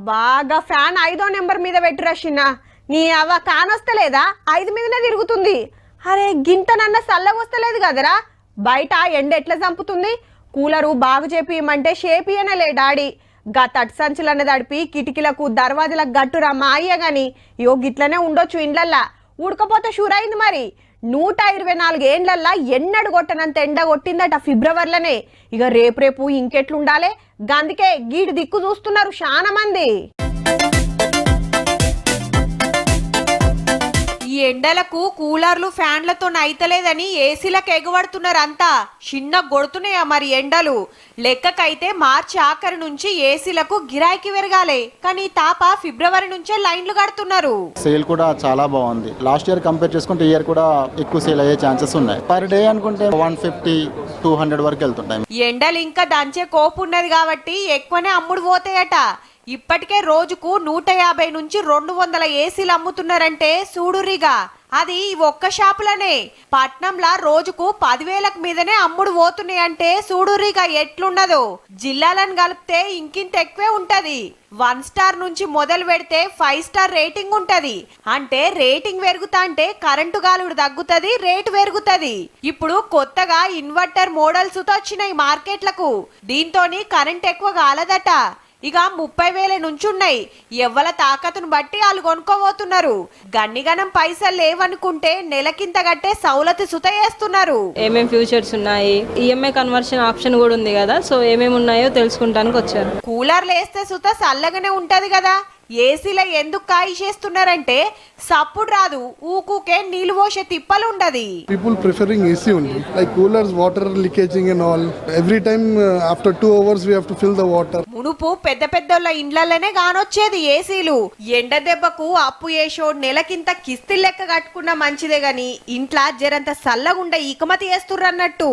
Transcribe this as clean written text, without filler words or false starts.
బాగా ఫ్యాన్ 5వ నెంబర్ మీద పెట్టురా చిన్న. నీ అవ్వ కానొస్తలేదా? 5 మీదనే తిరుగుతుంది. అరే గింతనన్న సల్లగొస్తలేదు కదరా. బయట ఎండ ఎట్లా చంపుతుంది. కూలరు బాగు చేపియమంటే షేపియనలే డాడీ. గా తట్ సంచులన్న తడిపి కిటికీలకు దర్వాజలకు గట్టురా మా అయ్య గాని. యో గిట్లనే ఉండొచ్చు ఇండ్లల్లా. ఉడకపోతే షూరైంది మరి. 124 ఏండ్లల్లా ఎన్నడు కొట్టనంత ఎండ కొట్టిందట ఫిబ్రవరిలోనే. ఇక రేపు ఇంకెట్లుండాలే. గందుకే గీడు దిక్కు చూస్తున్నారు చాలా మంది. ఈ ఎండలకు కూలర్లు ఫ్యాన్లతో నైతలేదని ఏసీలకు ఎగబడుతున్నారు అంతా. చిన్న కొడుతున్నాయా మరి ఎండలు. లెక్కకైతే మార్చి ఆఖరి నుంచి ఏసీలకు గిరాకీ పెరగాలి. కానీ తాప ఫిబ్రవరి నుంచే లైన్లు కడుతున్నారు. సేల్ కూడా చాలా బాగుంది. లాస్ట్ ఇయర్ కంపేర్ చేసుకుంటే ఈ ఇయర్ కూడా ఎక్కువ సేల్ అయ్యే ఛాన్సెస్ ఉన్నాయి. పర్ డే అనుకుంటే 150-200 వరకు వెళ్తుంటాయి. ఎండలు ఇంకా దంచే కోపు ఉన్నది కాబట్టి ఎక్కువనే అమ్ముడు పోతాయట. ఇప్పటికే రోజుకు 150 నుంచి 200 ఏసీలు అమ్ముతున్నారంటే చూడురిగా. అది ఒక్క షాపులనే. పట్నంలా రోజుకు 10,000 మీదనే అమ్ముడు పోతున్నాయంటే చూడురిగా ఎట్లున్నదో. జిల్లాలను కలిపితే ఇంకింత ఎక్కువే ఉంటది. 1 స్టార్ నుంచి మొదలు పెడితే 5 స్టార్ రేటింగ్ ఉంటది. అంటే రేటింగ్ పెరుగుతా అంటే కరెంటు గాలుడు తగ్గుతుంది, రేటు పెరుగుతుంది. ఇప్పుడు కొత్తగా ఇన్వర్టర్ మోడల్స్ తో వచ్చినాయి మార్కెట్లకు. దీంతోని కరెంట్ ఎక్కువ కాలదట. ఇక 30,000 నుంచి ఉన్నాయి. ఎవ్వల తాకతును బట్టి వాళ్ళు కొనుక్కోబోతున్నారు. గన్నిగనం పైసలు లేవనుకుంటే నెలకింత గట్టే సౌలతి సుత చేస్తున్నారు. ఏమేం ఫ్యూచర్స్ ఉన్నాయి, ఈఎంఐ కన్వర్షన్ ఆప్షన్ కూడా ఉంది కదా, సో ఏమేమి ఉన్నాయో తెలుసుకుంటానికి వచ్చారు. కూలర్లు వేస్తే సుత చల్లగానే ఉంటది కదా. ఏసీలో ఎందుకు కాయిచేస్తున్నారంటే సప్పుడు రాదు, ఊకూకే నీళ్ళు పోసే తిప్పలు ఉండదు. People preferring AC only, like coolers, water leakaging and all. Every time after 2 hours we have to fill the water. మునుపు పెద్ద పెద్దోళ్ళ ఇండ్లలోనే గానొచ్చేది ఏసీలు. ఎండ దెబ్బకు అప్పు చేసో నెలకింత కిస్తీలు లెక్క కట్టుకున్న మంచిదే గాని ఇంట్లో జరంత సల్లగుండ ఇకమతి చేస్తుర్రన్నట్టు.